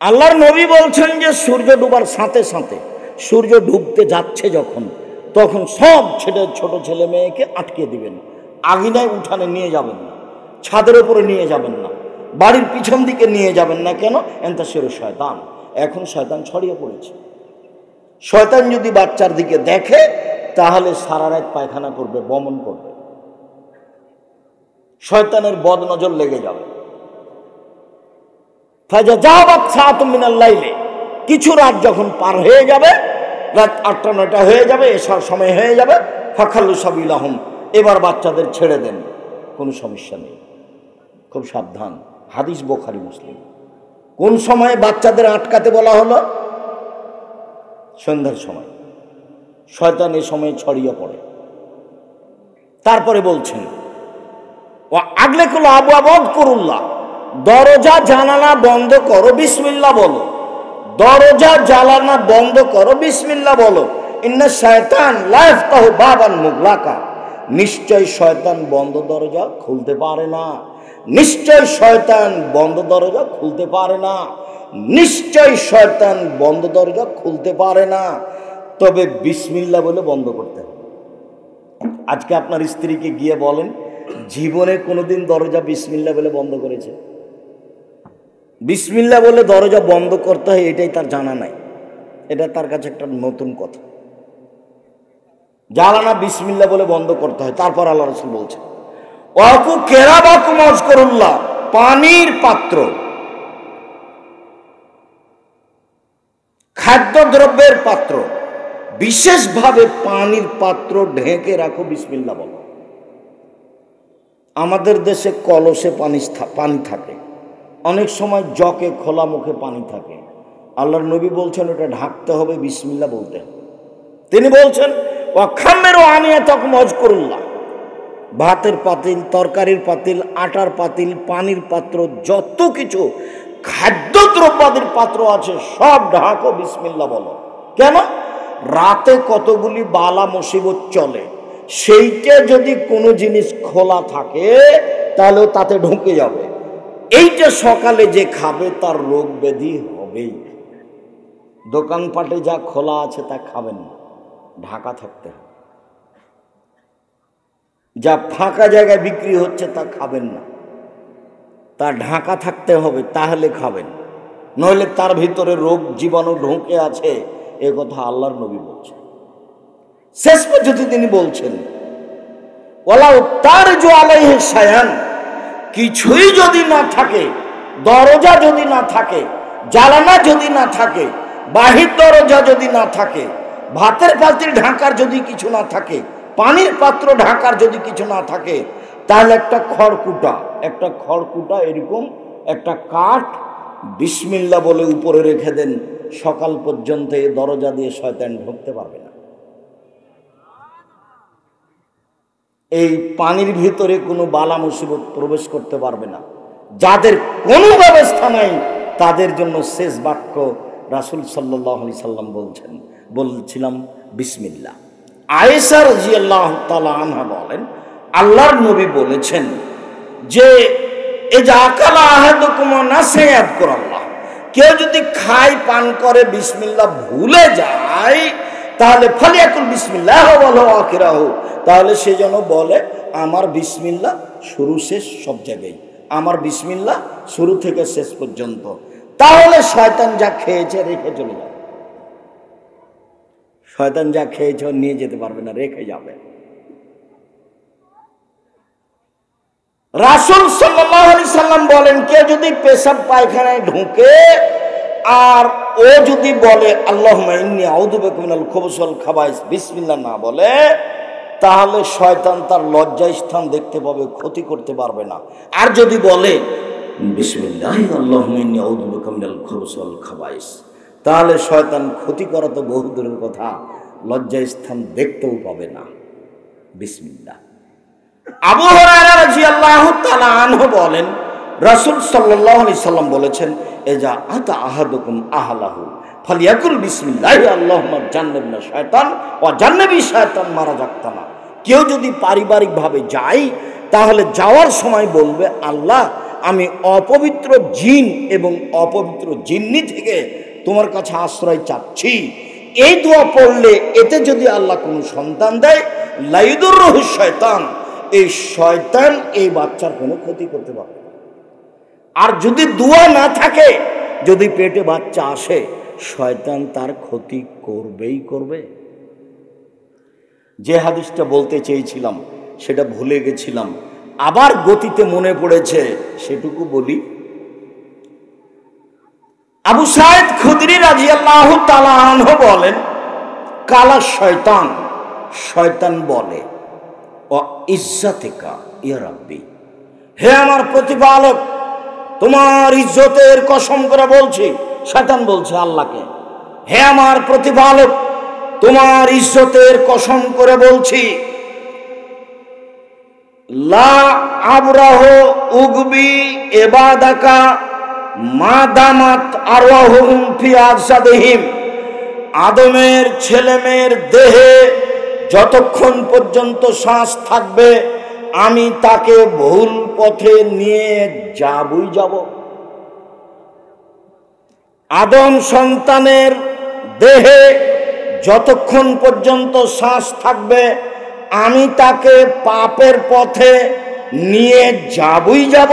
আল্লাহর নবী বলছেন যে সূর্য ডুবার সাথে সাথে, সূর্য ডুবতে যাচ্ছে যখন, তখন সব ছোট ছেলে মেয়েকে আটকে দিবেন, আঙিনায় উঠানে নিয়ে যাবেন না, ছাদের উপরে নিয়ে যাবেন না, বাড়ির পিছন দিকে নিয়ে যাবেন না। কেন? এন্তাসিরু শয়তান, এখন শয়তান ছড়িয়ে পড়েছে। শয়তান যদি বাচ্চার দিকে দেখে তাহলে সারা রাত পায়খানা করবে, বমন করবে, শয়তানের বদনজর লেগে যাবে। কিছু রাত যখন পার হয়ে যাবে, রাত 8টা-9টা হয়ে যাবে, এসার সময় হয়ে যাবে, ফাখাল্লু সাবিলাহুম, এবার বাচ্চাদের ছেড়ে দেন, কোনো সমস্যা নেই, খুব সাবধান। হাদিস বুখারী মুসলিম। কোন সময়ে বাচ্চাদের আটকাতে বলা হলো? সন্ধ্যার সময়। শয়তান এ সময় ছড়িয়ে পড়ে। তারপরে বলছেন ও আগলে কুল আবু আবদ করুল্লাহ, দরজা জানালা বন্ধ করো, বিসমিল্লাহ বলো। দরজা জানালা বন্ধ করো, বিসমিল্লাহ বলো। ইন্না শায়তান লা ইফতাহু বাবান মুগলাকা, নিশ্চয় শয়তান বন্ধ দরজা খুলতে পারে না। নিশ্চয় শয়তান বন্ধ দরজা খুলতে পারে না। নিশ্চয় শয়তান বন্ধ দরজা খুলতে পারে না। তবে বিসমিল্লাহ বলে বন্ধ করতে হবে। আজকে আপনার স্ত্রীকে গিয়ে বলেন, জীবনে কোনোদিন দরজা বিসমিল্লাহ বলে বন্ধ করেছে? বিসমিল্লাহ বলে দরজা বন্ধ করতে হয় এটাই তার জানা নাই। এটা তার কাছে একটা নতুন কথা। জানানা বিসমিল্লাহ বলে বন্ধ করতে হয়। তারপর আল্লাহ রাসূল বলছেন ওয়াকু কেরাবাকুম আযকুরুল্লাহ, পানির পাত্র, খাদ্যদ্রব্যের পাত্র, বিশেষভাবে পানির পাত্র ঢেকে রাখো, বিসমিল্লাহ বলো। আমাদের দেশে কলসে পানি থাকে, অনেক সময় জকে খোলা মুখে পানি থাকে। আল্লাহর নবী বলছেন ওটা ঢাকতে হবে, বিসমিল্লাহ বলতে হবে। তিনি বলছেন ওয়াখামেরও আনিয়াতাকুম আযকুরুল্লাহ, ভাতের পাতিল, তরকারির পাতিল, আটার পাতিল, পানির পাত্র, যত কিছু খাদ্যদ্রব্যাদির পাত্র আছে সব ঢাকো, বিসমিল্লাহ বলো। কেন? রাতে কতগুলি বালা মুসিবত চলে, সেইটা যদি কোনো জিনিস খোলা থাকে তাহলে তাতে ঢুকে যাবে। এইটা সকালে যে খাবে তার রোগ ব্যাধি হবেই। দোকানপাটে যা খোলা আছে তা খাবেন না, ঢাকা থাকতে হবে। যা ফাঁকা জায়গায় বিক্রি হচ্ছে তা খাবেন না, তা ঢাকা থাকতে হবে, তাহলে খাবেন। নইলে তার ভিতরে রোগ জীবাণু ঢুকে আছে, এ কথা আল্লাহর নবী বলছেন। শেষ পর্যন্ত তিনি বলছেন ওয়ালাউ তারজু আলাইহি শায়ান, কিছুই যদি না থাকে, দরজা যদি না থাকে, জানালা যদি না থাকে, বাহির দরজা যদি না থাকে, ভাতের পাতিল ঢাকার যদি কিছু না থাকে, পানির পাত্র ঢাকার যদি কিছু না থাকে, তাহলে একটা খড়কুটা এরকম একটা কাঠ বিসমিল্লাহ বলে উপরে রেখে দেন, সকাল পর্যন্ত এই দরজা দিয়ে শয়তান ঢুকতে পারবে না। এই পানির ভিতরে কোনো বালা মুসিবত প্রবেশ করতে পারবে না। যাদের কোনো ব্যবস্থা নাই তাদের জন্য শেষ বাক্য রাসূল সাল্লাল্লাহু আলাইহি সাল্লাম বলছিলাম বিসমিল্লাহ। আয়েশা রাদিয়াল্লাহু তাআলা আনহা বলেন আল্লাহর নবী বলেছেন যে এজা আকালা আহাদুকুম নাসিয়া ইয়াযকুরাল্লাহ, কেউ যদি খায় পান করে বিসমিল্লাহ ভুলে যায় তাহলে ফালিয়াকুল বিসমিল্লাহ ওয়া আখিরাহু, তাহলে সে যেন বলে আমার বিসমিল্লাহ শুরু শেষ সব জায়গায়, আমার বিসমিল্লাহ শুরু থেকে শেষ পর্যন্ত। তাহলে শয়তান যা খেয়েছে রেখে চলে যাবে। শয়তান যা খেয়েছে নিয়ে যেতে পারবে না, রেখে যাবে। রাসূল সাল্লাল্লাহু আলাইহি সাল্লাম বলেন কেউ যদি পেশাব পায়খানায় ঢুকে আর ও যদি বলে আল্লাহুম্মা ইন্নী আউযু বিকা মিনাল খুবুসি ওয়াল খাবাইস বিসমিল্লাহ না বলে, তাহলে শয়তান তার লজ্জাস্থান দেখতে পাবে, ক্ষতি করতে পারবে না। আর যদি বলে বিসমিল্লাহ আল্লাহুম্মা ইন্নী আউযু বিকা মিনাল খুবুসি ওয়াল খাবাইস, তাহলে শয়তান ক্ষতি করা তো বহু দূরের কথা, লজ্জাস্থান দেখতেও পাবে না। বিসমিল্লাহ। আবু হুরায়রা রাদিয়াল্লাহু তাআলা আনহু বলেন রাসূল সাল্লাল্লাহু আলাইহি সাল্লাম বলেছেন এজা আতা আহাদুকুম আহলাহু ফালিয়াকুল বিসমিল্লাহ আল্লাহুম্মা জান্নিবনা শায়তান ওয়া জান্নিবি শায়তান মা রাযাকতানা। কেউ যদি পারিবারিকভাবে যায় তাহলে যাওয়ার সময় বলবে আল্লাহ আমি অপবিত্র জিন এবং অপবিত্র জিন্নি থেকে তোমার কাছে আশ্রয় চাচ্ছি। এই দোয়া পড়লে এতে যদি আল্লাহ কোনো সন্তান দেয়, লাইদুর রহু শয়তান, এই শয়তান এই বাচ্চার কোনো ক্ষতি করতে পারবে। আর যদি দোয়া না থাকে, যদি পেটে বাচ্চা আসে, শয়তান তার ক্ষতি করবেই করবে। যে হাদিসটা বলতে চেয়েছিলাম সেটা ভুলে গেছিলাম, আবার গতিতে মনে পড়েছে, সেটুকু বলি। আবু সাঈদ খুদরি রাদিয়াল্লাহু তাআলা আনহু বলেন, কালা শয়তান, শয়তান বলে, ও ইজ্জাতিকা ইয়া রাব্বি, হে আমার প্রতিপালক, তোমার ইজ্জতের কসম করে বলছি। শয়তান বলছে আল্লাহকে, হে আমার প্রতিপালক, তোমার ইজ্জতের কসম করে বলছি, লা আবরাহ উগবি ইবাদাকা মা দামাত আরওয়াহুম ফি আজসাদিহিম, আদমের ছেলেমেয়ের দেহে যতক্ষণ পর্যন্ত শ্বাস থাকবে আমি তাকে ভুল পথে নিয়ে যাবই যাব। আদম সন্তানের দেহে যতক্ষণ পর্যন্ত শ্বাস থাকবে আমি তাকে পাপের পথে নিয়ে যাবই যাব,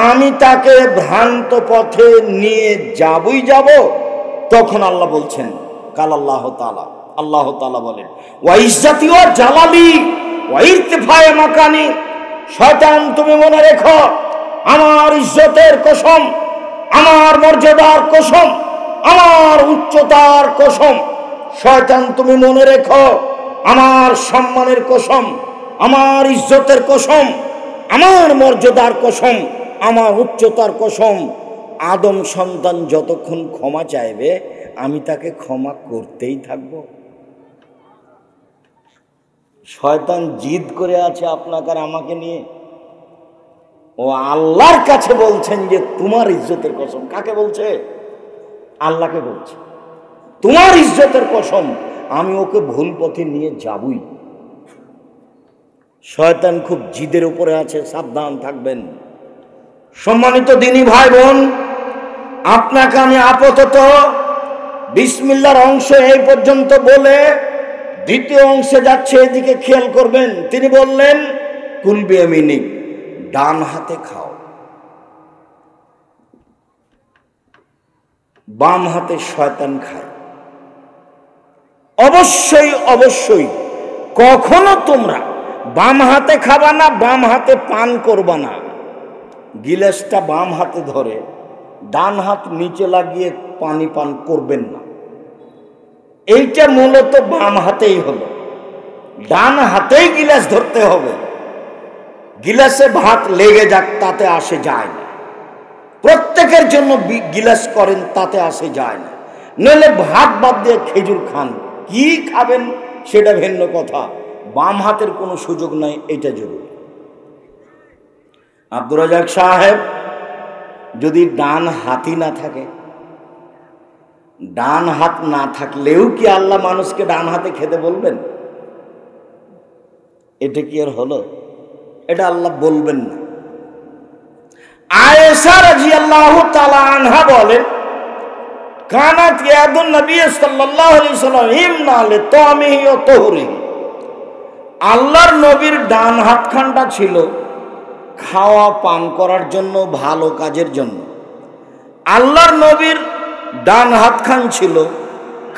আমি তাকে ভ্রান্ত পথে নিয়ে যাবই যাব। তখন আল্লাহ বলছেন, কাল আল্লাহ তাআলা, আল্লাহ তাআলা বলেন, ওয়া ইজ্জাতি ওয়া জালালি ওয়া ইরতিফায়ে মাকানি, শয়তান তুমি মনে রেখো, আমার ইজ্জতের কসম, আমার মর্যাদার কসম, আমার উচ্চতার কসম, শয়তান তুমি মনে রেখো, আমার সম্মানের কসম, আমার ইজ্জতের কসম, আমার মর্যাদার কসম, আমার উচ্চতার কসম, আদম সন্তান যতক্ষণ ক্ষমা চাইবে আমি তাকে ক্ষমা করতেই থাকব। শয়তান জিদ করে আছে আপনাকে আর আমাকে নিয়ে। ও আল্লাহর কাছে বলছেন যে তোমার ইজ্জতের কসম। কাকে বলছে? আল্লাহকে বলছে, তোমার ইজ্জতের কসম আমি ওকে ভুল পথে নিয়ে যাবই। শয়তান খুব জিদের উপরে আছে, সাবধান থাকবেন। সম্মানিত দিনী ভাই বোন, আপনাকে আমি আপাতত বিসমিল্লাহর অংশ এই পর্যন্ত বলে দ্বিতীয় অংশে যাচ্ছে, এদিকে খেয়াল করবেন। তিনি বললেন, কুল বিয়ামিনিক, ডান হাতে খাও, বাম হাতে শয়তান খায়। অবশ্যই অবশ্যই কখনো তোমরা বাম হাতে খাবা না, বাম হাতে পান করবা না। গিলাসটা বাম হাতে ধরে ডান হাত নিচে লাগিয়ে পানি পান করবেন না। এইটা মূলত বাম হাতেই হলো, ডান হাতেই গিলাস ধরতে হবে। গিলাসে ভাত লেগে যাক তাতে আসে যায় না, প্রত্যেকের জন্য গিলাস করেন তাতে আসে যায় না। নইলে ভাত বাদ দিয়ে খেজুর খান, কি খাবেন সেটা ভিন্ন কথা, বাম হাতের কোনো সুযোগ নাই, এটা জরুরি। আব্দুর রাজ্জাক সাহেব যদি ডান হাতই না থাকে, ডান হাত না থাকলেও কি আল্লাহ মানুষকে ডান হাতে খেতে বলবেন? এটা কি আর হলো? এটা আল্লাহ বলবেন না। আয়েশা রাদিয়াল্লাহু তাআলা আনহা বলেন, কানাত ইয়াদুন নবী সাল্লাল্লাহু আলাইহি ওয়াসাল্লাম ইমনা লিতামিহি ওয়া তুহরিহি, আল্লাহর নবীর ডান হাতখানটা ছিল খাওয়া পান করার জন্য, ভালো কাজের জন্য। আল্লাহর নবীর ডান হাতখান ছিল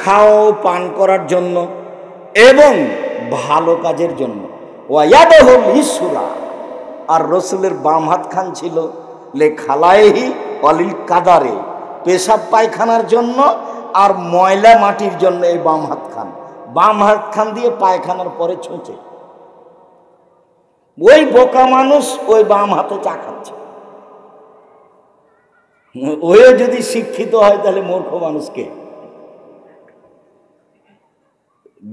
খাওয়া পান করার জন্য এবং ভালো কাজের জন্য। ওয়ায়াদহুল ইসরা, আর রসুলের বাম হাতখান ছিল লে খালাইহি ওয়ালিল কাদারে, পেশাব পায়খানার জন্য আর ময়লা মাটির জন্য। এই বাম হাতখান, বাম হাতখান দিয়ে পায়খানার পরে ছুঁচে। ওই বোকা মানুষ ওই বাম হাতে চা খাচ্ছে। ওই যদি শিক্ষিত হয় তাহলে মূর্খ মানুষকে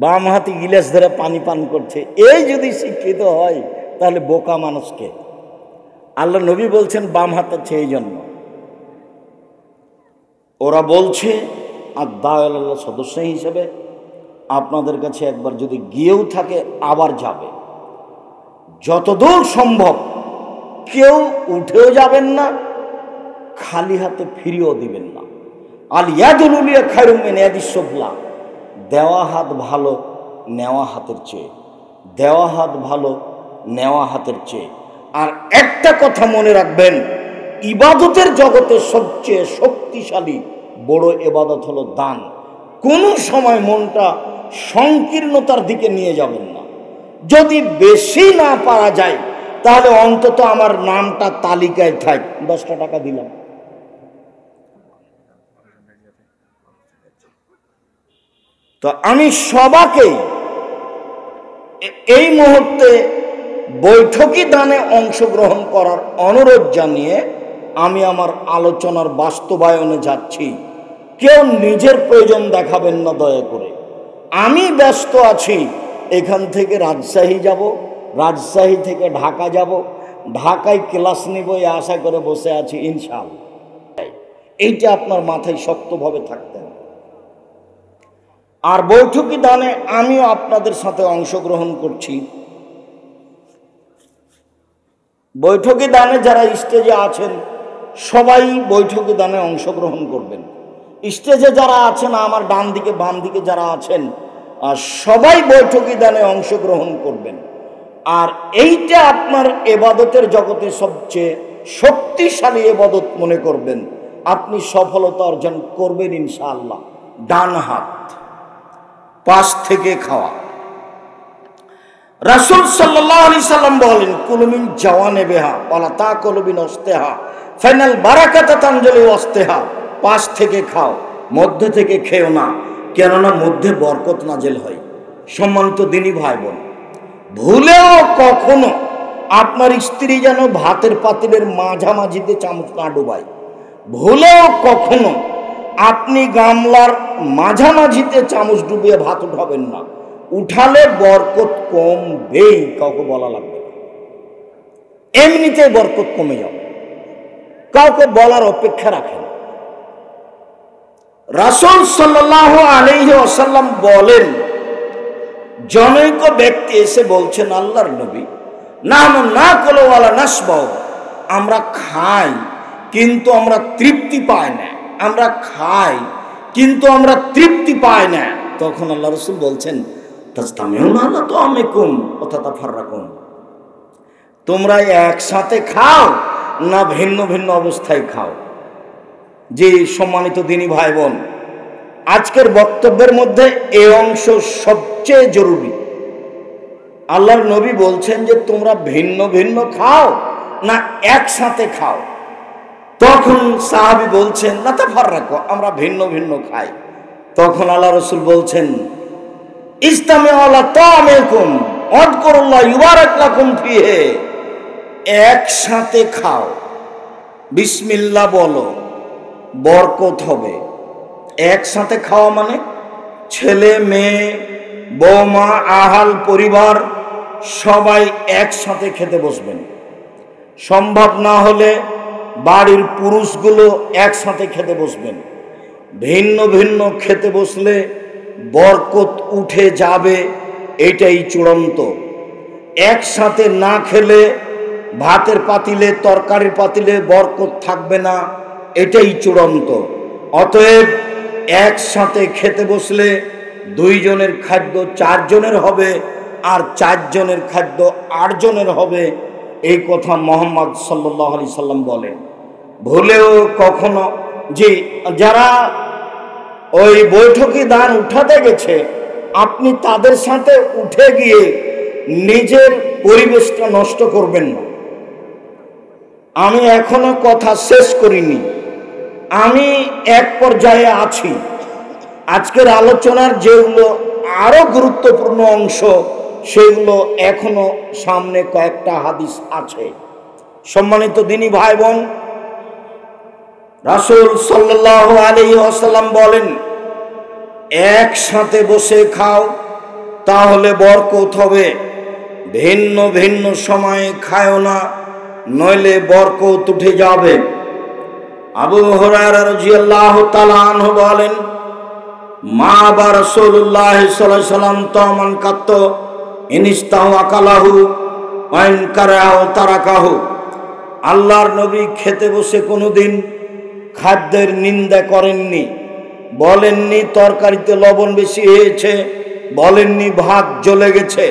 বাম হাতে গিলাস ধরে পানি পান করছে, এই যদি শিক্ষিত হয় তাহলে বোকা মানুষকে। আল্লাহ নবী বলছেন বাম হাত আছে এই জন্য। ওরা বলছে আর দাওয়াল্লাহ সদস্য হিসেবে আপনাদের কাছে একবার যদি গিয়েও থাকে আবার যাবে, যতদূর সম্ভব কেউ উঠেও যাবেন না, খালি হাতে ফিরিয়েও দিবেন না। আল ইয়াদুল উলিয়া খায়রুম মিন ইয়াদিস সুফলা, দেওয়া হাত ভালো নেওয়া হাতের চেয়ে, দেওয়া হাত ভালো নেওয়া হাতের চেয়ে। আর একটা কথা মনে রাখবেন, ইবাদতের জগতে সবচেয়ে শক্তিশালী বড় ইবাদত হলো দান। কোনো সময় মনটা সংকীর্ণতার দিকে নিয়ে যাবেন না। যদি বেশি না পারা যায় তাহলে অন্তত আমার নামটা তালিকায় থাক, 10টা টাকা দিলাম। তো আমি সবাইকে এই মুহূর্তে বৈঠকি দানে অংশগ্রহণ করার অনুরোধ জানিয়ে আমি আমার আলোচনার বাস্তবায়নে যাচ্ছি। কেউ নিজের প্রয়োজন দেখাবেন না দয়া করে। আমি ব্যস্ত আছি, এখান থেকে রাজশাহী যাব, রাজশাহী থেকে ঢাকা যাব, ঢাকায় ক্লাস নিব এই আশা করে বসে আছি ইনশাআল্লাহ। এইটা আপনার মাথায় শক্তভাবে থাকতে হবে। আর বৈঠকি দানে আমিও আপনাদের সাথে অংশগ্রহণ করছি। বৈঠকি দানে যারা স্টেজে আছেন সবাই বৈঠকি দানে অংশগ্রহণ করবেন। স্টেজে যারা আছেন, আমার ডান দিকে বাম দিকে যারা আছেন, সবাই বৈঠকি দানে অংশগ্রহণ করবেন। আর এইটা আপনার এবাদতের জগতে সবচেয়ে শক্তিশালী এবাদত মনে করবেন, আপনি সফলতা অর্জন করবেন ইনশাআল্লাহ। ডান হাত পাশ থেকে খাওয়া। রাসূল সাল্লাল্লাহু আলাইহি সাল্লাম বলেন, কুলু মিন জাওয়ানিবিহা ওয়ালা তাকুলু বিন ওয়াসতিহা ফাইনাল বারাকাতা তানজিলু ওয়াসতিহা। পাশ থেকে খাও, মধ্যে থেকে খেও না, কেননা মধ্যে বরকত নাজেল হয়। সম্মানিত দিনী ভাই বোন, ভুলেও কখনো আপনার স্ত্রী যেন ভাতের পাতিলের মাঝামাঝিতে চামচ না ডুবায়। ভুলেও কখনো আপনি গামলার মাঝামাঝিতে চামচ ডুবিয়ে ভাত উঠাবেন না। উঠালে বরকত কমবেই, কাউকে বলা লাগবে না, এমনিতেই বরকত কমে যাবে, কাউকে বলার অপেক্ষা রাখেন। রাসূল সাল্লাল্লাহু আলাইহি ওয়াসাল্লাম বলেন, জনৈক ব্যক্তি এসে বলছেন, আল্লাহর নবী, নাহনু নাকুলু ওয়ালা নাশবাউ, আমরা খাই কিন্তু আমরা তৃপ্তি পাই না, আমরা খাই কিন্তু আমরা তৃপ্তি পাই না। তখন আল্লাহ রাসূল বলছেন, তাজতামিউনা আলা তাআমিকুম ওয়া তাতাফাররাকুন, তোমরা একসাথে খাও না ভিন্ন ভিন্ন অবস্থায় খাও। যে সম্মানিত দিনী ভাই বোন, আজকের বক্তব্যের মধ্যে এই অংশ সবচেয়ে জরুরি। আল্লাহর নবী বলছেন যে তোমরা ভিন্ন ভিন্ন খাও না একসাথে খাও। তখন সাহাবী বলছেন, না তাফাররাকু, আমরা ভিন্ন ভিন্ন খাই। তখন আল্লাহ রাসূল বলছেন, ইসতামিউ আলা তাআমিকুম ওয়াযকুরুল্লাহ ইউবারাক লাকুম ফিহি, একসাথে খাও, বিসমিল্লাহ বলো, বরকত হবে। একসাথে খাওয়া মানে ছেলে মেয়ে বৌমা আহাল পরিবার সবাই একসাথে খেতে বসবেন। সম্ভব না হলে বাড়ির পুরুষগুলো একসাথে খেতে বসবেন। ভিন্ন ভিন্ন খেতে বসলে বরকত উঠে যাবে, এটাই চূড়ান্ত। একসাথে না খেলে ভাতের পাতিলে তরকারির পাতিলে বরকত থাকবে না, এটাই চূড়ান্ত। অতএব একসাথে খেতে বসলে 2 জনের খাদ্য 4 জনের হবে, আর 4 জনের খাদ্য 8 জনের হবে, এই কথা মুহাম্মদ সাল্লাল্লাহু আলাইহি সাল্লাম বলেন। ভুলেও কখনো যে যারা ওই বৈঠকি দান উঠাতে গেছে, আপনি তাদের সাথে উঠে গিয়ে নিজের পরিবেশটা নষ্ট করবেন না। আমি এখনো কথা শেষ করিনি, আমি এক পর্যায়ে আছি। আজকের আলোচনার যেগুলো আরো গুরুত্বপূর্ণ অংশ, সেগুলো এখনো সামনে কয়েকটা হাদিস আছে। সম্মানিত দিনী ভাই বোন, রাসূল সাল্লাল্লাহু আলাইহি ওয়াসাল্লাম বলেন, একসাথে বসে খাও তাহলে বরকত হবে। ভিন্ন ভিন্ন সময়ে খায়ও না, নইলে বরকত উঠে যাবে। আবু হুরায়রা রাদিয়াল্লাহু তাআলা আনহু বলেন, মা বা রাসূলুল্লাহ সাল্লাল্লাহু আলাইহি ওয়াসাল্লাম তামান কাত্ত ইনিস্তাহু আকালাহু ওয়া ইন কারাহু তারাকাহু। আল্লাহর নবী খেতে বসে কোনোদিন খাদ্যের নিন্দা করেননি, বলেননি তরকারিতে লবণ বেশি হয়েছে, বলেননি ভাত জ্বলে গেছে।